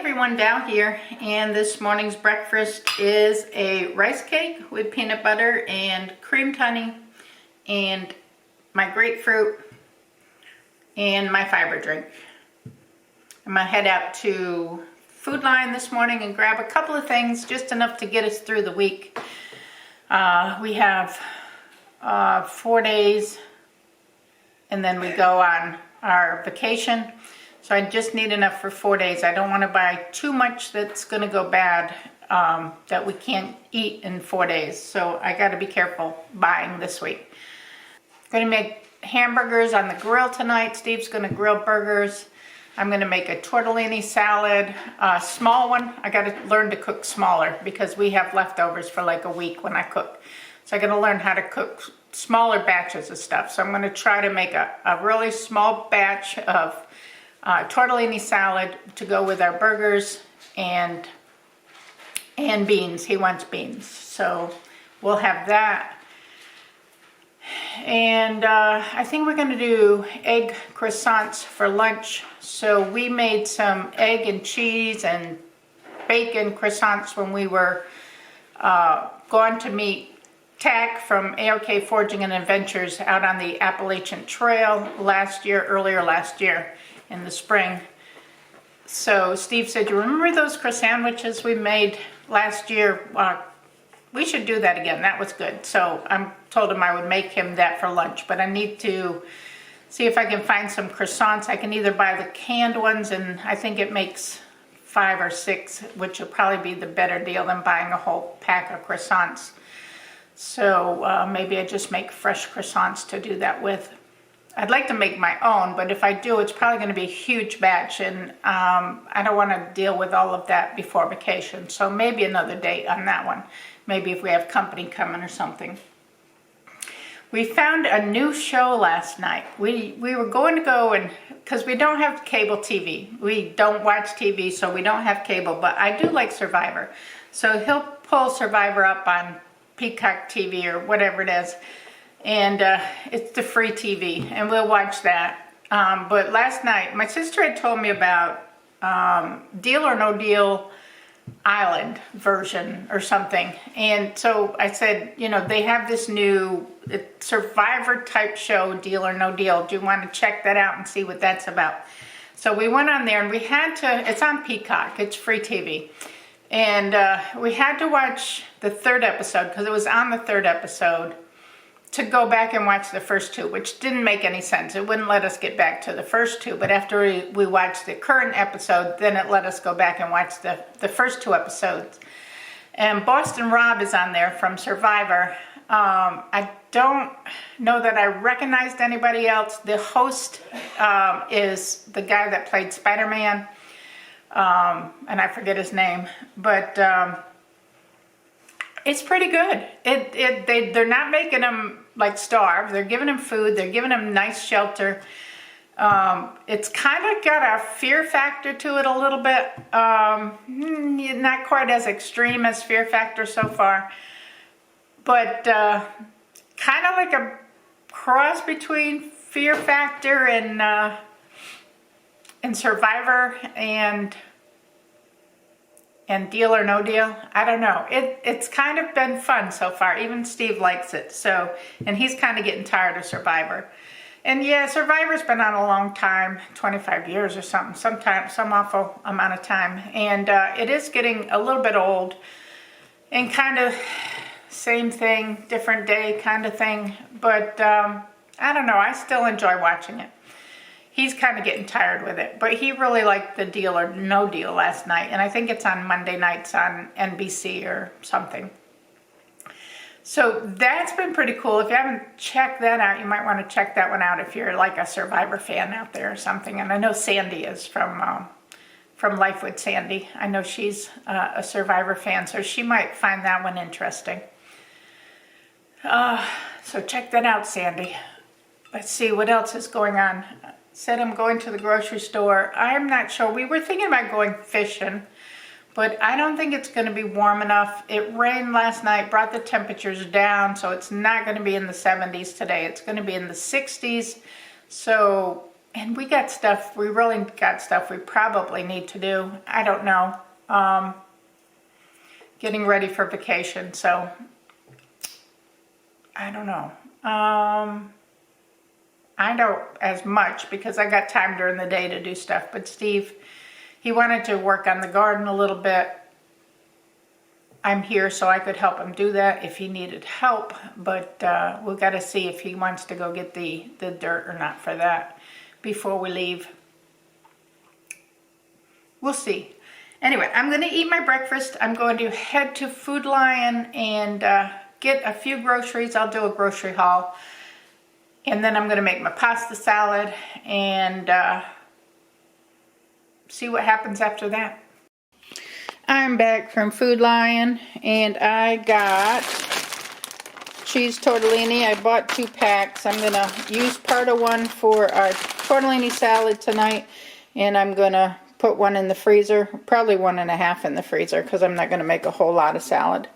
everyone, Val here, and this morning's breakfast is a rice cake with peanut butter and creamed honey and my grapefruit and my fiber drink. I'm gonna head out to Food Line this morning and grab a couple of things, just enough to get us through the week. We have 4 days and then we go on our vacation. So I just need enough for 4 days. I don't want to buy too much that's going to go bad, that we can't eat in 4 days. So I got to be careful buying this week. I'm going to make hamburgers on the grill tonight. Steve's going to grill burgers. I'm going to make a tortellini salad, a small one. I got to learn to cook smaller because we have leftovers for like a week when I cook. So I got to learn how to cook smaller batches of stuff. So I'm going to try to make a really small batch of tortellini salad to go with our burgers and beans. He wants beans, so we'll have that. And I think we're going to do egg croissants for lunch. So we made some egg and cheese and bacon croissants when we were going to meet Tack from AOK Forging and Adventures out on the Appalachian Trail earlier last year in the spring. So Steve said, you remember those croissant sandwiches we made last year? We should do that again. That was good. So I told him I would make him that for lunch, but I need to see if I can find some croissants. I can either buy the canned ones, and I think it makes 5 or 6, which will probably be the better deal than buying a whole pack of croissants. So maybe I just make fresh croissants to do that with. I'd like to make my own, but if I do, it's probably going to be a huge batch, and I don't want to deal with all of that before vacation. So maybe another date on that one. Maybe if we have company coming or something. We found a new show last night. We were going to go, and because we don't have cable TV. We don't watch TV, so we don't have cable, but I do like Survivor. So he'll pull Survivor up on Peacock TV or whatever it is. And it's the free TV, and we'll watch that. But last night, my sister had told me about Deal or No Deal Island version or something. And so I said, you know, they have this new Survivor type show, Deal or No Deal. Do you want to check that out and see what that's about? So we went on there, and we had to, it's on Peacock, it's free TV. And we had to watch the 3rd episode because it was on the 3rd episode, to go back and watch the first 2, which didn't make any sense. It wouldn't let us get back to the first 2, but after we watched the current episode, then it let us go back and watch the first 2 episodes. And Boston Rob is on there from Survivor. I don't know that I recognized anybody else. The host is the guy that played Spider-Man, and I forget his name, but it's pretty good. They're not making him like starve. They're giving him food. They're giving him nice shelter. It's kind of got a fear factor to it a little bit. Not quite as extreme as Fear Factor so far, but kind of like a cross between Fear Factor and Survivor and Deal or No Deal. I don't know. It's kind of been fun so far. Even Steve likes it. So, and he's kind of getting tired of Survivor. And yeah, Survivor's been on a long time, 25 years or something, some awful amount of time. And it is getting a little bit old and kind of same thing, different day kind of thing. But I don't know. I still enjoy watching it. He's kind of getting tired with it, but he really liked the Deal or No Deal last night, and I think it's on Monday nights on NBC or something. So that's been pretty cool. If you haven't checked that out, you might want to check that one out if you're like a Survivor fan out there or something. And I know Sandy is from Life with Sandy. I know she's a Survivor fan, so she might find that one interesting. So check that out, Sandy. Let's see what else is going on. Said I'm going to the grocery store. I'm not sure. We were thinking about going fishing, but I don't think it's going to be warm enough. It rained last night, brought the temperatures down, so it's not going to be in the 70s today. It's going to be in the 60s. So And we got stuff, we really got stuff we probably need to do. I don't know. Getting ready for vacation, so I don't know. I don't as much because I got time during the day to do stuff, but Steve, he wanted to work on the garden a little bit. I'm here so I could help him do that if he needed help, but we've got to see if he wants to go get the dirt or not for that before we leave. We'll see. Anyway, I'm going to eat my breakfast. I'm going to head to Food Lion and get a few groceries. I'll do a grocery haul. And then I'm going to make my pasta salad and see what happens after that. I'm back from Food Lion and I got cheese tortellini. I bought 2 packs. I'm going to use part of one for our tortellini salad tonight, and I'm going to put one in the freezer, probably 1.5 in the freezer because I'm not going to make a whole lot of salad.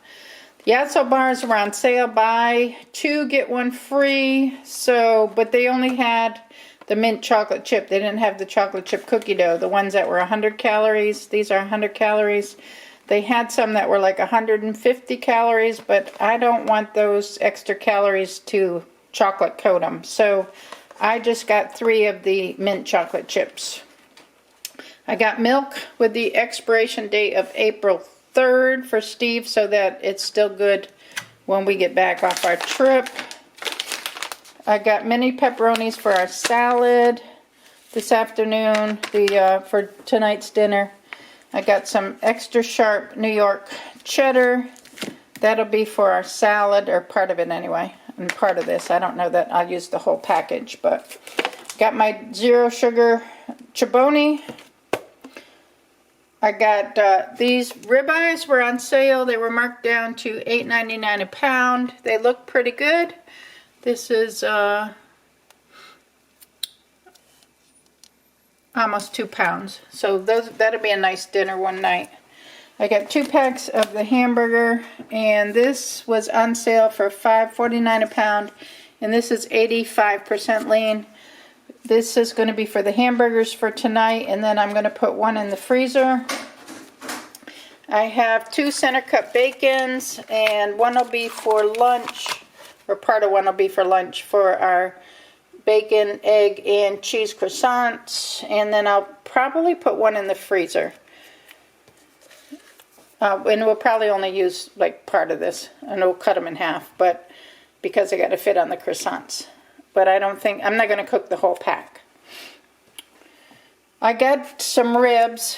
The Yasso bars were on sale, buy 2 get 1 free, so, but they only had the mint chocolate chip. They didn't have the chocolate chip cookie dough, the ones that were 100 calories. These are 100 calories. They had some that were like 150 calories, but I don't want those extra calories to chocolate coat them. So I just got 3 of the mint chocolate chips. I got milk with the expiration date of April 3rd for Steve so that it's still good when we get back off our trip. I got mini pepperonis for our salad this afternoon for tonight's dinner. I got some extra sharp New York cheddar. That'll be for our salad, or part of it anyway, and part of this. I don't know that I'll use the whole package, but got my 0 sugar choboni. I got these ribeyes were on sale. They were marked down to $8.99 a pound. They look pretty good. This is almost 2 pounds. So that'll be a nice dinner one night. I got 2 packs of the hamburger, and this was on sale for $5.49 a pound, and this is 85% lean. This is going to be for the hamburgers for tonight, and then I'm going to put one in the freezer. I have 2 center cut bacons, and one will be for lunch, or part of one will be for lunch for our bacon, egg, and cheese croissants, and then I'll probably put one in the freezer. And we'll probably only use like part of this, and we'll cut them in half, but because I got to fit on the croissants. But I'm not going to cook the whole pack. I got some ribs.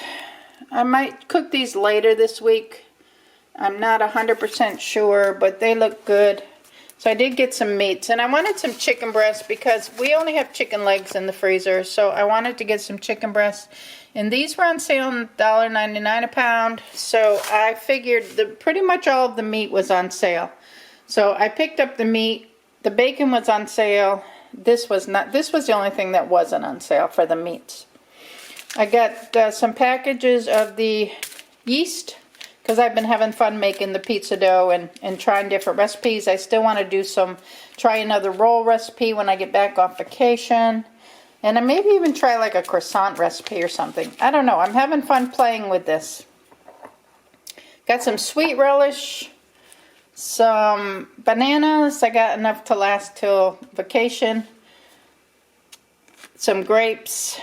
I might cook these later this week. I'm not 100% sure, but they look good. So I did get some meats, and I wanted some chicken breasts because we only have chicken legs in the freezer, so I wanted to get some chicken breasts. And these were on sale $1.99 a pound, so I figured pretty much all of the meat was on sale. So I picked up the meat. The bacon was on sale. This was not. This was the only thing that wasn't on sale for the meats. I got some packages of the yeast because I've been having fun making the pizza dough and trying different recipes. I still want to try another roll recipe when I get back off vacation. And I maybe even try like a croissant recipe or something. I don't know. I'm having fun playing with this. Got some sweet relish. Some bananas. I got enough to last till vacation. Some grapes.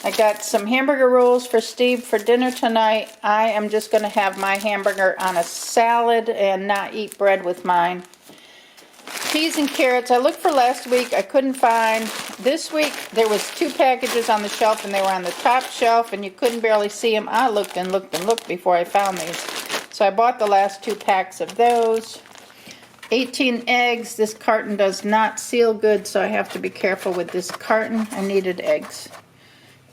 I got some hamburger rolls for Steve for dinner tonight. I am just going to have my hamburger on a salad and not eat bread with mine. Peas and carrots. I looked for last week. I couldn't find. This week there was 2 packages on the shelf, and they were on the top shelf, and you couldn't barely see them. I looked and looked and looked before I found these. So I bought the last 2 packs of those. 18 eggs. This carton does not seal good, so I have to be careful with this carton. I needed eggs.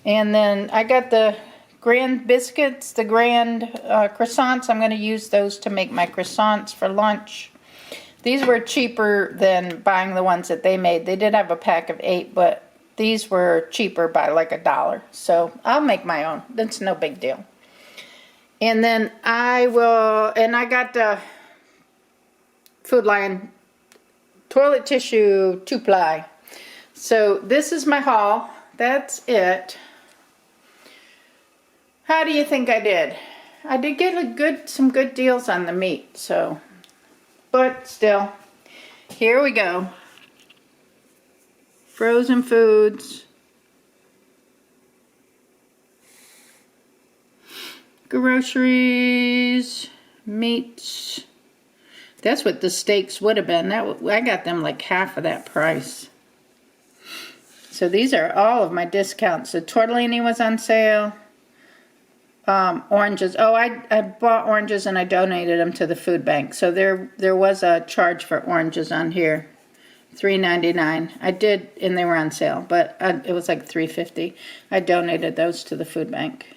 And then I got the grand biscuits, the grand croissants. I'm going to use those to make my croissants for lunch. These were cheaper than buying the ones that they made. They did have a pack of 8, but these were cheaper by like $1. So I'll make my own. That's no big deal. And then I got the Food Lion toilet tissue 2-ply. So this is my haul. that's it. How do you think I did? I did get some good deals on the meat, so, but still, here we go. Frozen foods. Groceries, meats. That's what the steaks would have been. I got them like half of that price. So these are all of my discounts. The tortellini was on sale. Oranges. Oh, I bought oranges and I donated them to the food bank. So there was a charge for oranges on here. $3.99. I did, and they were on sale, but it was like $3.50. I donated those to the food bank.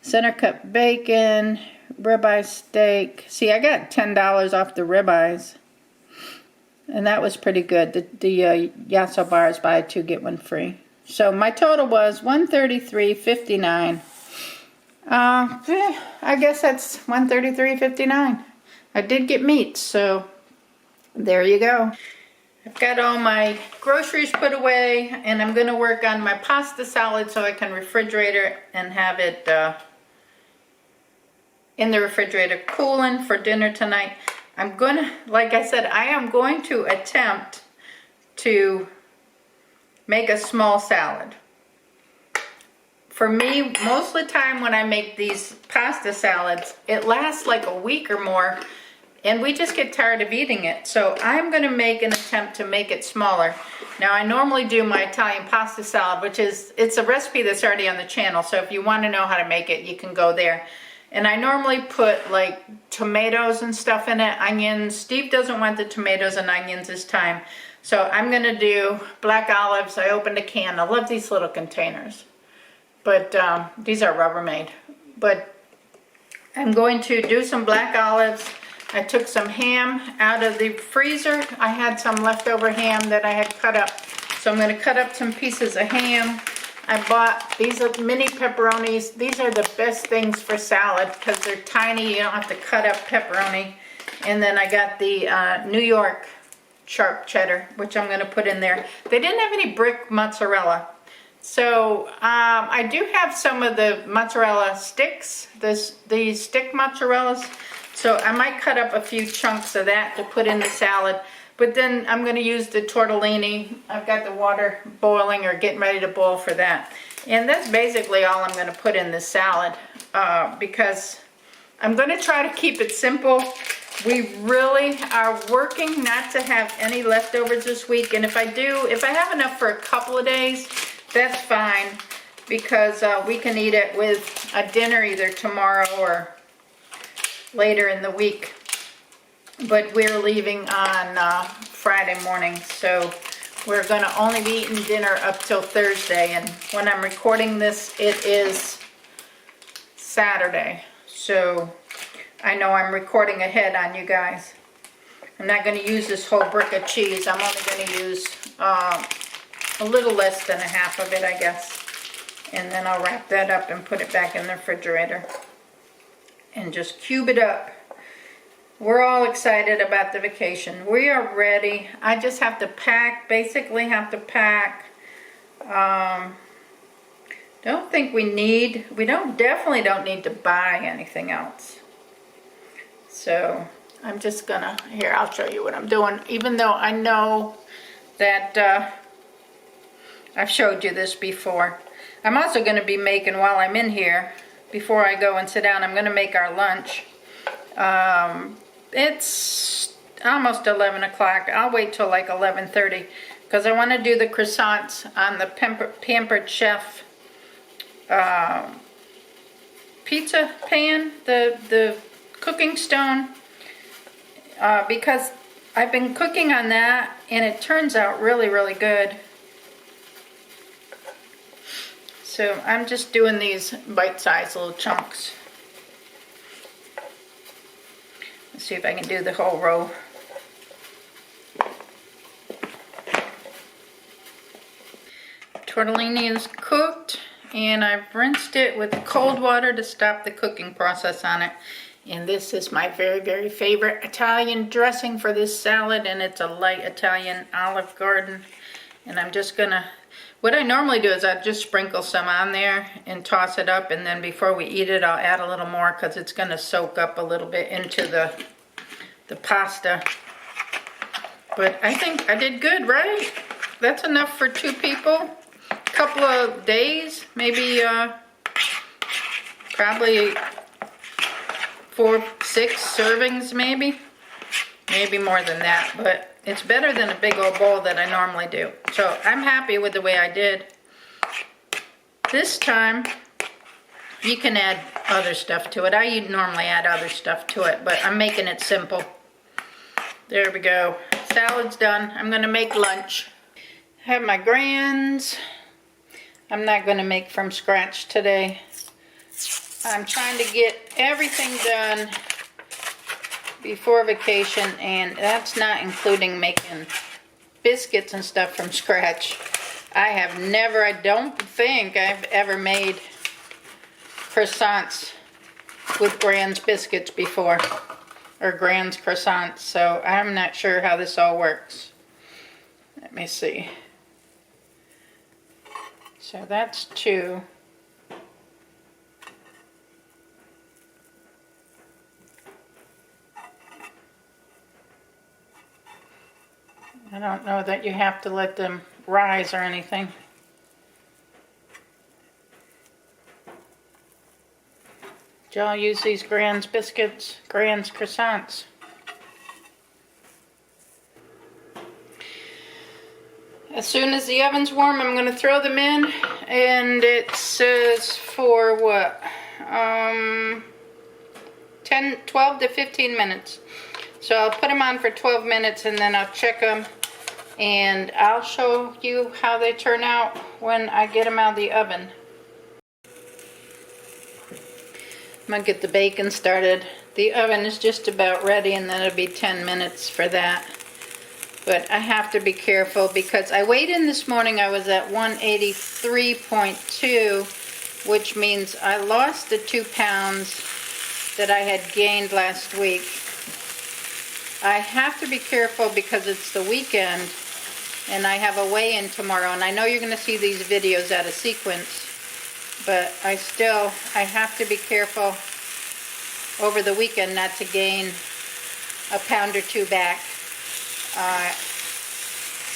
Center cut bacon, ribeye steak. See, I got $10 off the ribeyes, and that was pretty good. The Yasso bars, buy 2 get 1 free. So my total was $133.59. I guess that's $133.59. I did get meat, so there you go. I've got all my groceries put away, and I'm going to work on my pasta salad so I can refrigerate it and have it in the refrigerator cooling for dinner tonight. I'm going to, like I said, I am going to attempt to make a small salad. For me, most of the time when I make these pasta salads, it lasts like a week or more, and we just get tired of eating it. So I'm going to make an attempt to make it smaller. Now, I normally do my Italian pasta salad, which is, it's a recipe that's already on the channel. So if you want to know how to make it, you can go there. And I normally put like tomatoes and stuff in it, onions. Steve doesn't want the tomatoes and onions this time. So I'm going to do black olives. I opened a can. I love these little containers. But these are Rubbermaid. But I'm going to do some black olives. I took some ham out of the freezer. I had some leftover ham that I had cut up. So I'm going to cut up some pieces of ham. I bought these mini pepperonis. These are the best things for salad because they're tiny. You don't have to cut up pepperoni. And then I got the New York sharp cheddar, which I'm going to put in there. They didn't have any brick mozzarella. So I do have some of the mozzarella sticks, these stick mozzarellas. So I might cut up a few chunks of that to put in the salad. But then I'm going to use the tortellini. I've got the water boiling or getting ready to boil for that. And that's basically all I'm going to put in this salad because I'm going to try to keep it simple. We really are working not to have any leftovers this week. And if I have enough for a couple of days, that's fine because we can eat it with a dinner either tomorrow or later in the week. But we're leaving on Friday morning, so we're going to only be eating dinner up till Thursday. And when I'm recording this, it is Saturday. So I know I'm recording ahead on you guys. I'm not going to use this whole brick of cheese. I'm only going to use a little less than a half of it, I guess. And then I'll wrap that up and put it back in the refrigerator. And just cube it up. We're all excited about the vacation. We are ready. I just have to pack, basically have to pack. Definitely don't need to buy anything else. So I'm just gonna, here, I'll show you what I'm doing. Even though I know that I've showed you this before. I'm also gonna be making, while I'm in here, before I go and sit down, I'm gonna make our lunch. It's almost 11 o'clock. I'll wait till like 11:30 because I want to do the croissants on the Pampered Chef pizza pan, the cooking stone, because I've been cooking on that and it turns out really, really good. So I'm just doing these bite-sized little chunks. Let's see if I can do the whole row. Tortellini is cooked and I've rinsed it with cold water to stop the cooking process on it. And this is my very, very favorite Italian dressing for this salad, and it's a light Italian Olive Garden. And I'm just gonna, what I normally do is I just sprinkle some on there and toss it up, and then before we eat it I'll add a little more because it's gonna soak up a little bit into the pasta. But I think I did good, right? That's enough for 2 people. A couple of days, maybe probably 4, 6 servings maybe. Maybe more than that, but it's better than a big old bowl that I normally do. So I'm happy with the way I did. This time, you can add other stuff to it. I normally add other stuff to it, but I'm making it simple. There we go. Salad's done. I'm gonna make lunch. I have my grands. I'm not gonna make from scratch today. I'm trying to get everything done before vacation, and that's not including making biscuits and stuff from scratch. I don't think I've ever made croissants with Grand's biscuits before, or Grand's croissants, so I'm not sure how this all works. Let me see. So that's 2. I don't know that you have to let them rise or anything. Did y'all use these Grand's biscuits, Grand's croissants? As soon as the oven's warm, I'm going to throw them in, and it says for what? 12 to 15 minutes. So I'll put them on for 12 minutes and then I'll check them, and I'll show you how they turn out when I get them out of the oven. I'm gonna get the bacon started. The oven is just about ready, and then it'll be 10 minutes for that. But I have to be careful because I weighed in this morning. I was at 183.2, which means I lost the 2 pounds that I had gained last week. I have to be careful because it's the weekend and I have a weigh-in tomorrow, and I know you're going to see these videos out of sequence, but I have to be careful over the weekend not to gain a pound or 2 back.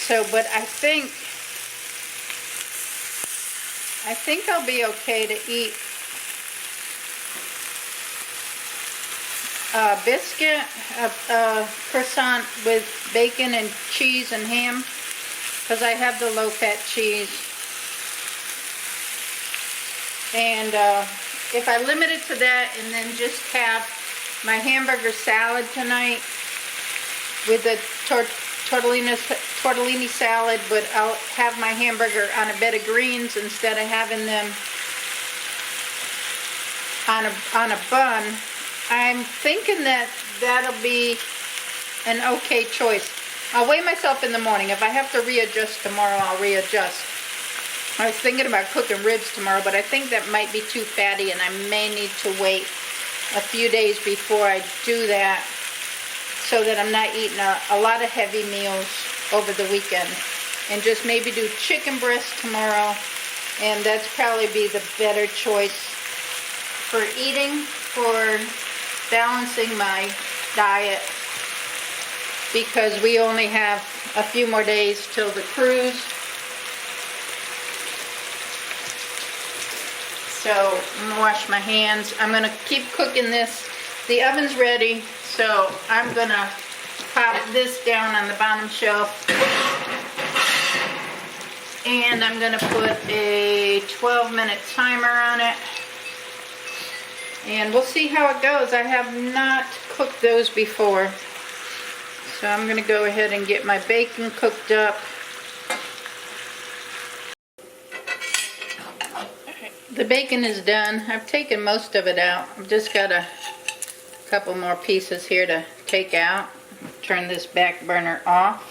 But I think I'll be okay to eat a biscuit, a croissant with bacon and cheese and ham, because I have the low-fat cheese. And if I limit it to that and then just have my hamburger salad tonight with the tortellini salad, but I'll have my hamburger on a bed of greens instead of having them on a bun, I'm thinking that that'll be an okay choice. I'll weigh myself in the morning. If I have to readjust tomorrow, I'll readjust. I was thinking about cooking ribs tomorrow, but I think that might be too fatty, and I may need to wait a few days before I do that, so that I'm not eating a lot of heavy meals over the weekend. And just maybe do chicken breast tomorrow, and that's probably be the better choice for eating, for balancing my diet, because we only have a few more days till the cruise. So I'm gonna wash my hands. I'm gonna keep cooking this. The oven's ready, so I'm gonna pop this down on the bottom shelf, and I'm gonna put a 12-minute timer on it, and we'll see how it goes. I have not cooked those before, so I'm gonna go ahead and get my bacon cooked up. The bacon is done. I've taken most of it out. I've just got a couple more pieces here to take out. Turn this back burner off.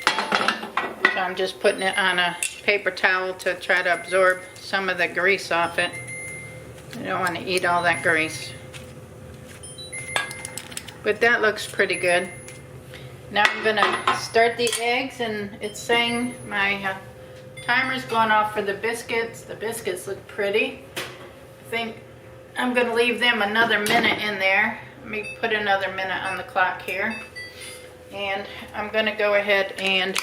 So I'm just putting it on a paper towel to try to absorb some of the grease off it. I don't want to eat all that grease. But that looks pretty good. Now I'm gonna start the eggs, and it's saying my timer's going off for the biscuits. The biscuits look pretty. I think I'm gonna leave them another minute in there. Let me put another minute on the clock here. And I'm gonna go ahead and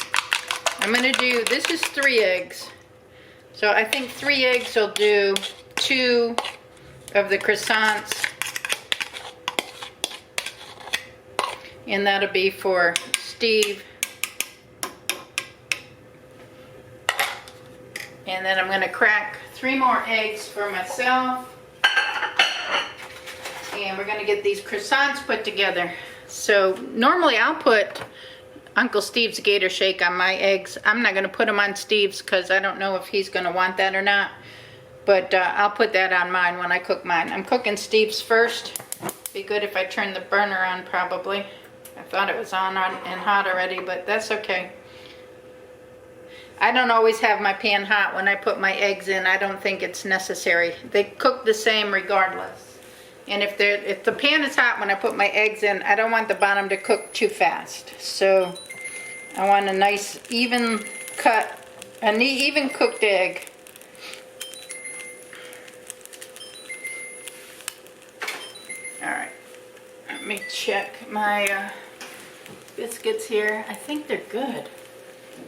I'm gonna do, this is 3 eggs. So I think 3 eggs will do 2 of the croissants. And that'll be for Steve. And then I'm gonna crack 3 more eggs for myself. And we're gonna get these croissants put together. So normally I'll put Uncle Steve's Gator Shake on my eggs. I'm not gonna put them on Steve's because I don't know if he's gonna want that or not. But I'll put that on mine when I cook mine. I'm cooking Steve's first. Be good if I turn the burner on probably. I thought it was on and hot already, but that's okay. I don't always have my pan hot when I put my eggs in. I don't think it's necessary. They cook the same regardless. And if the pan is hot when I put my eggs in, I don't want the bottom to cook too fast. So I want a nice even cut, an even cooked egg. All right, let me check my biscuits here. I think they're good.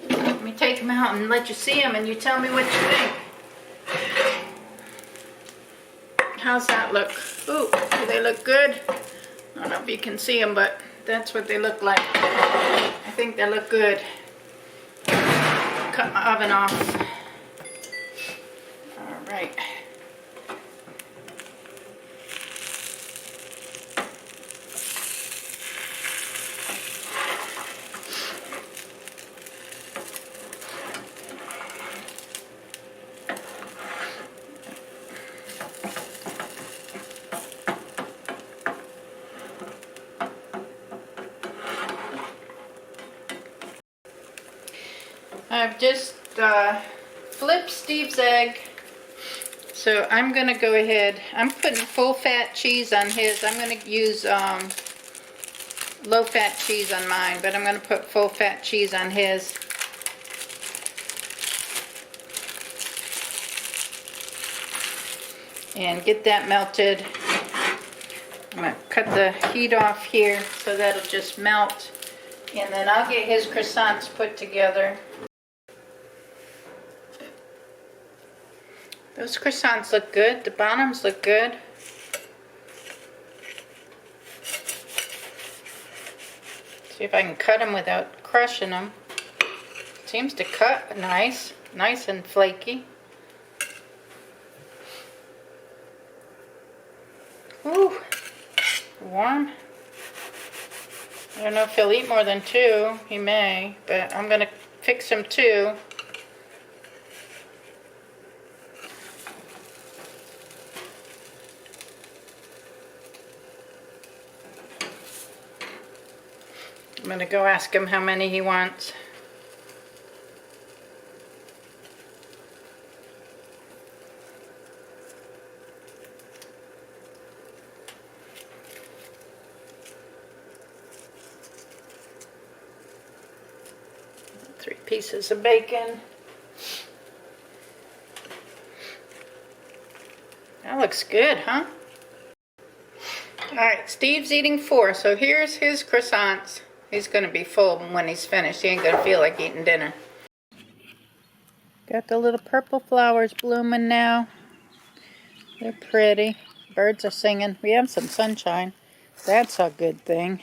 Let me take them out and let you see them, and you tell me what you think. How's that look? Ooh, do they look good? I don't know if you can see them, but that's what they look like. I think they look good. Cut my oven off. All right. I've just flipped Steve's egg, so I'm going to go ahead. I'm putting full fat cheese on his. I'm going to use low fat cheese on mine, but I'm going to put full fat cheese on his. And get that melted. I'm going to cut the heat off here so that'll just melt. And then I'll get his croissants put together. Those croissants look good. The bottoms look good. See if I can cut them without crushing them. Seems to cut nice. Nice and flaky. Ooh, warm. I don't know if he'll eat more than 2. He may, but I'm going to fix him 2. I'm going to go ask him how many he wants. Three pieces of bacon. That looks good, huh? Alright, Steve's eating 4, so here's his croissants. He's going to be full when he's finished. He ain't going to feel like eating dinner. Got the little purple flowers blooming now. They're pretty. Birds are singing. We have some sunshine. That's a good thing.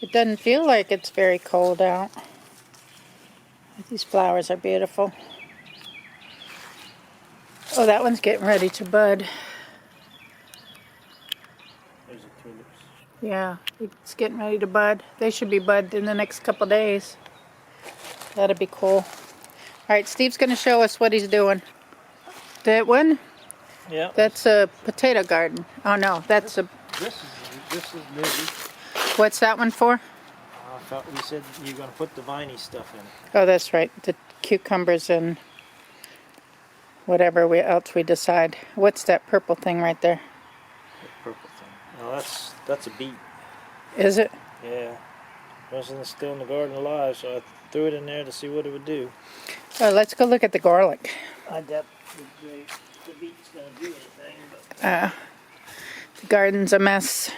It doesn't feel like it's very cold out. These flowers are beautiful. Oh, that one's getting ready to bud. There's the tulips. Yeah, it's getting ready to bud. They should be bud in the next couple days. That'd be cool. Alright, Steve's going to show us what he's doing. That one? Yeah. That's a potato garden. Oh no, that's a... This is new. What's that one for? I thought we said you were going to put the viney stuff in it. Oh, that's right. The cucumbers and whatever else we decide. What's that purple thing right there? The purple thing. No, that's a beet. Is it? Yeah. Wasn't still in the garden alive, so I threw it in there to see what it would do. Oh, let's go look at the garlic. I doubt the beet's gonna do anything, but The garden's a mess.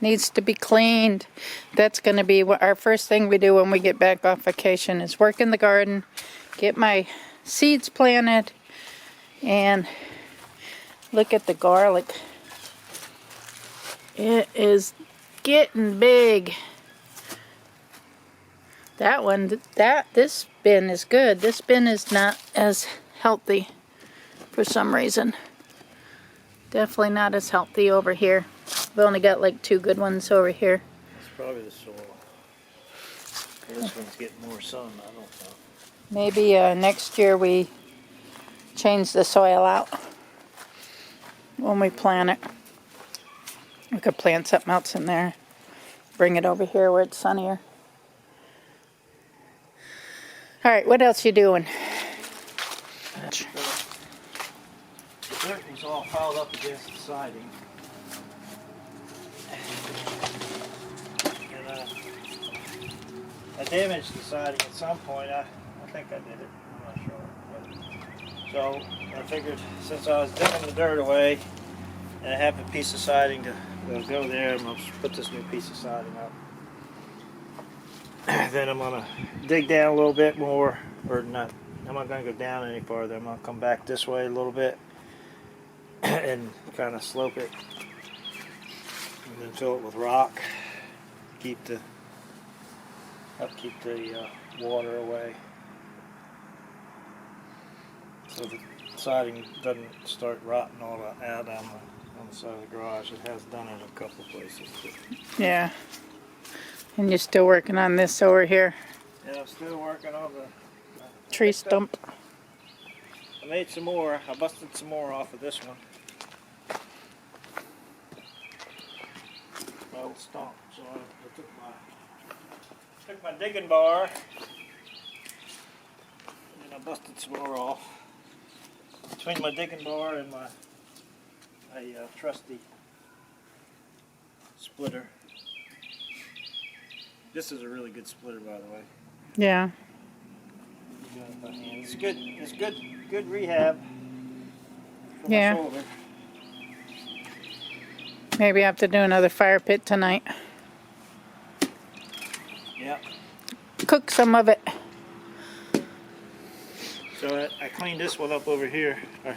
Needs to be cleaned. That's going to be our first thing we do when we get back off vacation is work in the garden, get my seeds planted, and look at the garlic. It is getting big. This bin is good. This bin is not as healthy for some reason. Definitely not as healthy over here. We've only got like 2 good ones over here. it's probably the soil. This one's getting more sun, I don't know. Maybe next year we change the soil out when we plant it. We could plant something else in there. Bring it over here where it's sunnier. All right, what else you doing? The dirt is all piled up against the siding. And I damaged the siding at some point. I think I did it. I'm not sure. So I figured since I was digging the dirt away and I have a piece of siding to go there, I'm going to put this new piece of siding up. Then I'm going to dig down a little bit more, or not. I'm not going to go down any farther. I'm going to come back this way a little bit and kind of slope it and then fill it with rock. Keep the water away so the siding doesn't start rotting all out on the side of the garage. It has done it a couple places. Yeah. And you're still working on this over here. Yeah, I'm still working on the Tree stump. I made some more. I busted some more off of this one. My old stump. So I took my digging bar and I busted some more off. Between my digging bar and my trusty splitter. This is a really good splitter, by the way. Yeah. It's good. It's good rehab for Yeah. my shoulder. Maybe I have to do another fire pit tonight. Yeah. Cook some of it. So I cleaned this one up over here. I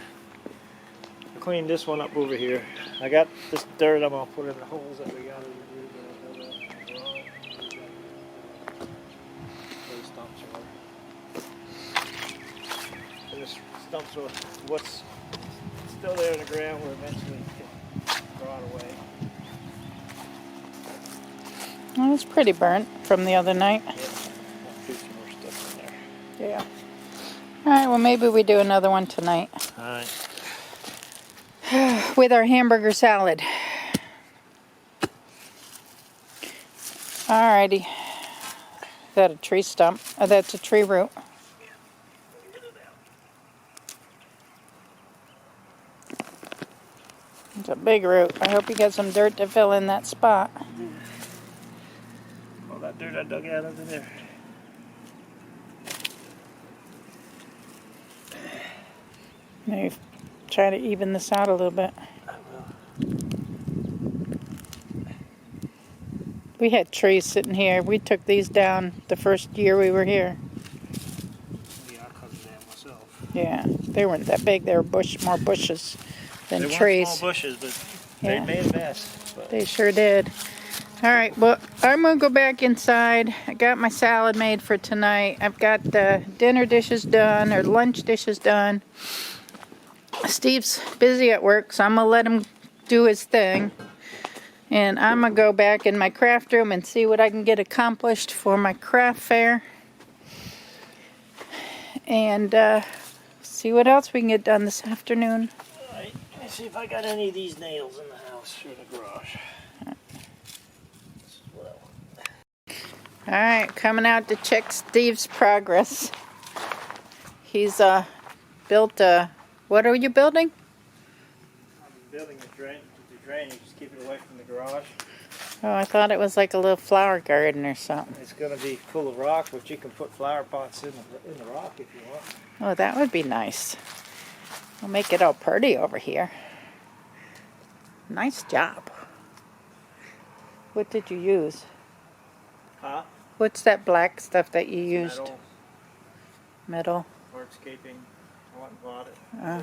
cleaned this one up over here. I got this dirt I'm gonna put in the holes that we got over here. And this stumps are what's still there in the ground will eventually get rot away. Well, it's pretty burnt from the other night. Yeah, I'll put some more stuff in there. Yeah. All right, well, maybe we do another one tonight. All right. With our hamburger salad. Alrighty. Is that a tree stump? Oh, that's a tree root. It's a big root. I hope you got some dirt to fill in that spot. All that dirt I dug out over there. Maybe try to even this out a little bit. I will. We had trees sitting here. We took these down the first year we were here. Yeah, I cut them down myself. Yeah, they weren't that big. They were more bushes than They trees. weren't small bushes, but Yeah. they made a mess. But They sure did. All right, well, I'm going to go back inside. I got my salad made for tonight. I've got the dinner dishes done, or lunch dishes done. Steve's busy at work, so I'm going to let him do his thing. And I'm going to go back in my craft room and see what I can get accomplished for my craft fair. And see what else we can get done this afternoon. all right, let me see if I got any of these nails in the house or the garage. This is what I want. All right, coming out to check Steve's progress. He's built a... What are you building? I'm building a drainage, just keep it away from the garage. Oh, I thought it was like a little flower garden or something. It's going to be full of rocks, but you can put flower pots in the rock if you want. Oh, that would be nice. We'll make it all pretty over here. Nice job. What did you use? Huh? What's that black stuff that you used? Metal, Metal. hardscaping. I went and bought it. Uh. I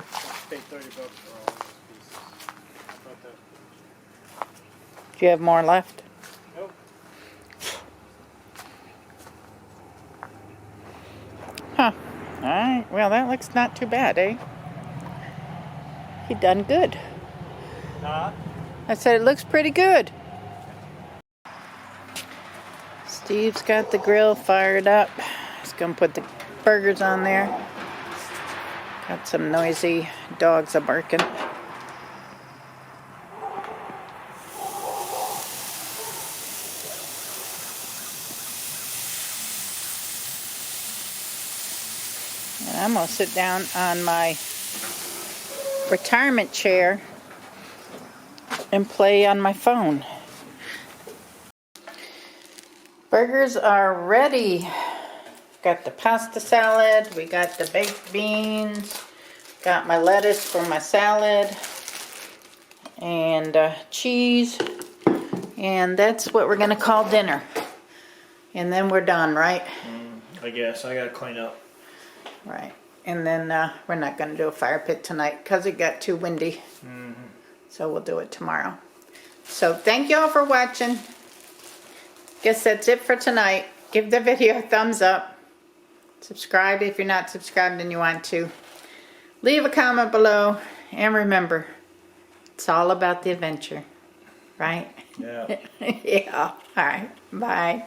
paid $30 for all those pieces. I thought that. Do you have more left? Nope. Huh. Alright, well that looks not too bad, eh? He done good. Huh? I said it looks pretty good. Steve's got the grill fired up. He's gonna put the burgers on there. Got some noisy dogs a-barking. And I'm gonna sit down on my retirement chair and play on my phone. Burgers are ready. Got the pasta salad, we got the baked beans, got my lettuce for my salad, and cheese, and that's what we're gonna call dinner. And then we're done, right? I guess. I got to clean up. Right. And then we're not gonna do a fire pit tonight because it got too windy. So we'll do it tomorrow. So thank you all for watching. Guess that's it for tonight. Give the video a thumbs up. Subscribe if you're not subscribed and you want to. Leave a comment below. And remember, it's all about the adventure. Right? Yeah. Yeah. All right. Bye.